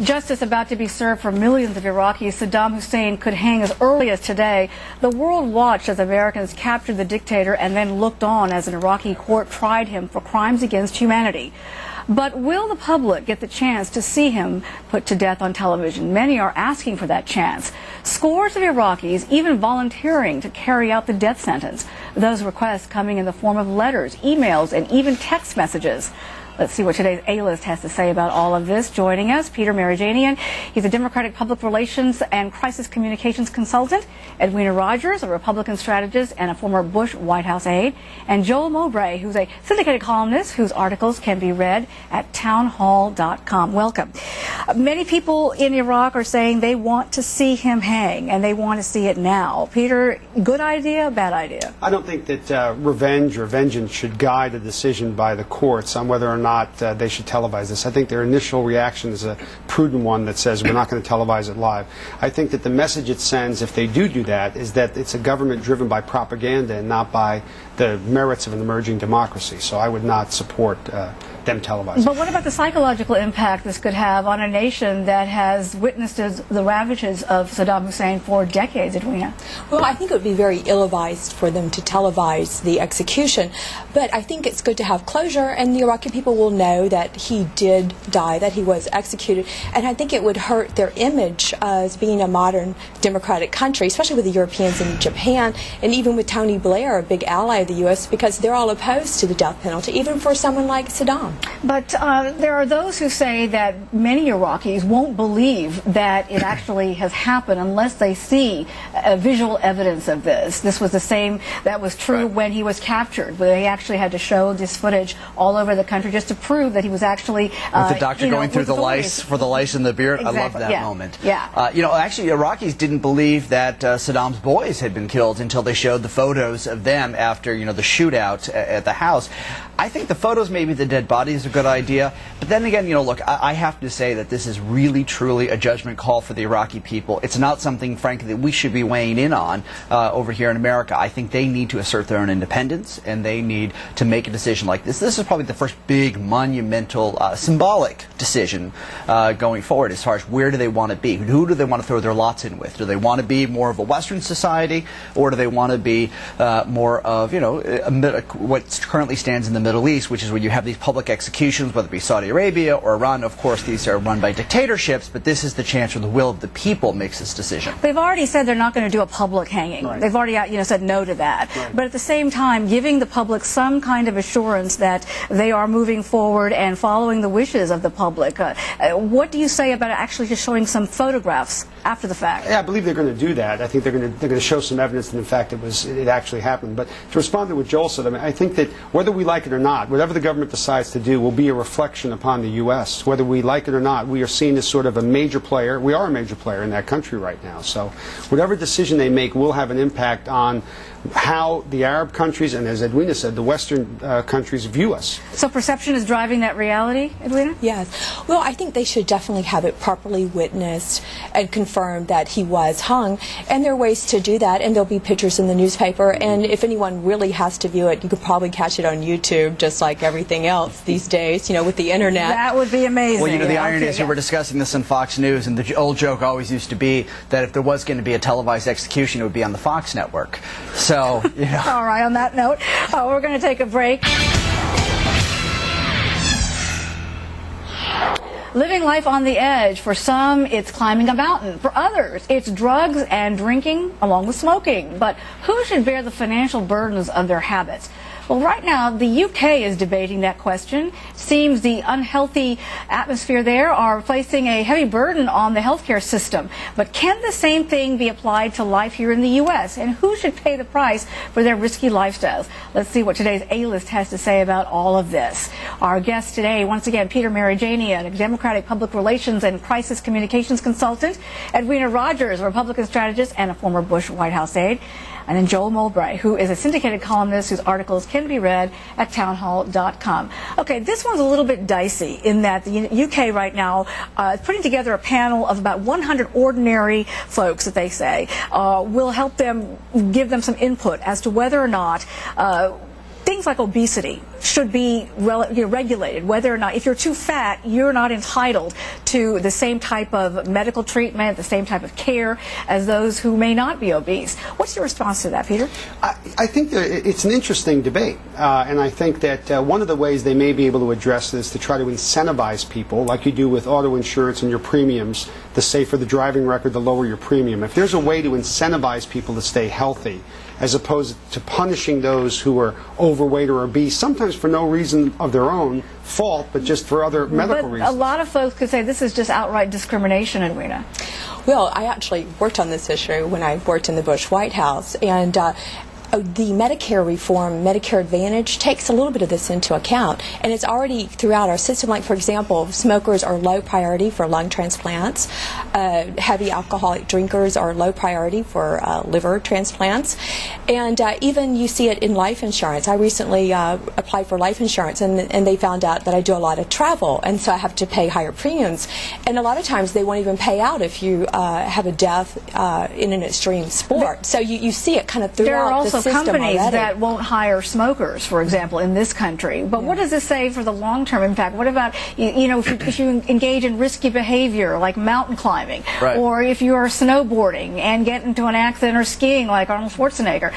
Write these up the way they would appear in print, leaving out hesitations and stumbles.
Justice about to be served for millions of Iraqis. Saddam Hussein could hang as early as today. The world watched as Americans captured the dictator and then looked on as an Iraqi court tried him for crimes against humanity. But will the public get the chance to see him put to death on television? Many are asking for that chance. Scores of Iraqis even volunteering to carry out the death sentence. Those requests coming in the form of letters, emails, and even text messages. Let's see what today's A-List has to say about all of this. Joining us, Peter Marajanian. He's a Democratic Public Relations and Crisis Communications Consultant. Edwina Rogers, a Republican strategist and a former Bush White House aide. And Joel Mowbray, who's a syndicated columnist whose articles can be read at townhall.com. Welcome. Many people in Iraq are saying they want to see him hang, and they want to see it now. Peter, good idea, bad idea? I don't think that revenge or vengeance should guide a decision by the courts on whether or not they should televise this. I think their initial reaction is a prudent one that says we're not going to televise it live. I think that the message it sends, if they do that, is that it's a government driven by propaganda and not by the merits of an emerging democracy. So I would not support them televising. But what about the psychological impact this could have on a nation that has witnessed the ravages of Saddam Hussein for decades, Edwina? Well, I think it would be very ill-advised for them to televise the execution, but I think it's good to have closure, and the Iraqi people will know that he did die, that he was executed, and I think it would hurt their image as being a modern democratic country, especially with the Europeans and Japan, and even with Tony Blair, a big ally of the U.S., because they're all opposed to the death penalty, even for someone like Saddam. But there are those who say that many Iraqis won't believe that it actually has happened unless they see visual evidence of this. This was the same that was true when he was captured, where they actually had to show this footage all over the country just to prove that he was actually with the doctor going through the lice for the lice in the beard. Exactly. I love that moment. Yeah. You know, actually, Iraqis didn't believe that Saddam's boys had been killed until they showed the photos of them after the shootout at the house. I think the photos, maybe the dead body, is a good idea. But then again, look, I have to say that this is really, truly a judgment call for the Iraqi people. It's not something, frankly, that we should be weighing in on over here in America. I think they need to assert their own independence, and they need to make a decision like this. This is probably the first big, monumental, symbolic decision going forward as far as where do they want to be? Who do they want to throw their lots in with? Do they want to be more of a Western society, or do they want to be more of, what currently stands in the Middle East, which is where you have these public executions, whether it be Saudi Arabia or Iran. Of course, these are run by dictatorships, but this is the chance where the will of the people makes this decision. They've already said they're not going to do a public hanging. Right. They've already said no to that. Right. But at the same time, giving the public some kind of assurance that they are moving forward and following the wishes of the public. What do you say about actually just showing some photographs after the fact? Yeah, I believe they're going to do that. I think they're going to show some evidence that in fact it actually happened. But to respond to what Joel said, I think that whether we like it or not, whatever the government decides to do will be a reflection upon the U.S. Whether we like it or not, we are seen as sort of a major player. We are a major player in that country right now. So whatever decision they make will have an impact on how the Arab countries and, as Edwina said, the Western countries view us. So perception is driving that reality, Edwina? Yes. Well, I think they should definitely have it properly witnessed and confirmed that he was hung. And there are ways to do that, and there'll be pictures in the newspaper. And if anyone really has to view it, you could probably catch it on YouTube, just like everything else these days, with the internet. That would be amazing. Well, the irony is we were discussing this on Fox News, and the old joke always used to be that if there was going to be a televised execution, it would be on the Fox network. So, All right, on that note, we're going to take a break. Living life on the edge. For some, it's climbing a mountain. For others, it's drugs and drinking along with smoking. But who should bear the financial burdens of their habits? Well, right now, the UK is debating that question. It seems the unhealthy atmosphere there are placing a heavy burden on the healthcare system. But can the same thing be applied to life here in the U.S.? And who should pay the price for their risky lifestyles? Let's see what today's A-List has to say about all of this. Our guest today, once again, Peter Marajanian, a Democratic Public Relations and Crisis Communications Consultant, Edwina Rogers, a Republican strategist and a former Bush White House aide, and then Joel Mowbray, who is a syndicated columnist whose articles can be read at townhall.com. Okay, this one's a little bit dicey in that the UK right now is putting together a panel of about 100 ordinary folks that they say will help them, give them some input as to whether or not things like obesity should be regulated, whether or not, if you're too fat, you're not entitled to the same type of medical treatment, the same type of care as those who may not be obese. What's your response to that, Peter? I think that it's an interesting debate, and I think that one of the ways they may be able to address this is to try to incentivize people, like you do with auto insurance and your premiums, the safer the driving record, the lower your premium. If there's a way to incentivize people to stay healthy, as opposed to punishing those who are overweight or obese, sometimes for no reason of their own fault, but just for other medical reasons. A lot of folks could say this is just outright discrimination, Edwina. Well, I actually worked on this issue when I worked in the Bush White House, and the Medicare reform, Medicare Advantage, takes a little bit of this into account, and it's already throughout our system. Like, for example, smokers are low priority for lung transplants. Heavy alcoholic drinkers are low priority for liver transplants, and even you see it in life insurance. I recently applied for life insurance, and they found out that I do a lot of travel, and so I have to pay higher premiums, and a lot of times they won't even pay out if you have a death in an extreme sport. So you see it kind of throughout the system companies already. that won't hire smokers, for example, in this country. But what does this say for the long-term impact? What about, if you engage in risky behavior like mountain climbing, right, or if you are snowboarding and get into an accident, or skiing like Arnold Schwarzenegger?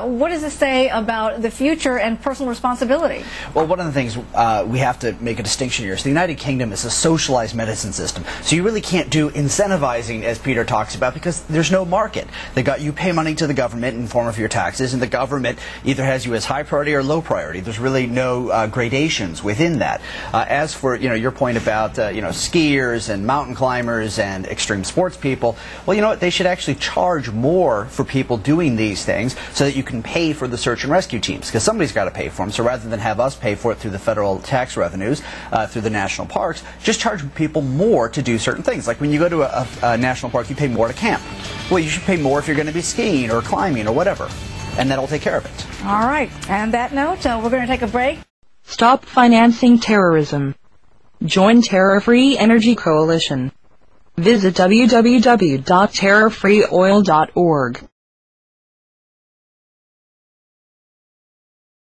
What does this say about the future and personal responsibility? Well, one of the things we have to make a distinction here is the United Kingdom is a socialized medicine system, so you really can't do incentivizing, as Peter talks about, because there's no market. You pay money to the government in the form of your taxes, and the government either has you as high priority or low priority. There's really no gradations within that. As for your point about skiers and mountain climbers and extreme sports people, well, you know what? They should actually charge more for people doing these things so that you can pay for the search and rescue teams, because somebody's got to pay for them. So rather than have us pay for it through the federal tax revenues, through the national parks, just charge people more to do certain things. Like when you go to a national park, you pay more to camp. Well, you should pay more if you're going to be skiing or climbing or whatever, and that'll take care of it. All right. And that note, we're going to take a break. Stop financing terrorism. Join Terror Free Energy Coalition. Visit www.terrorfreeoil.org.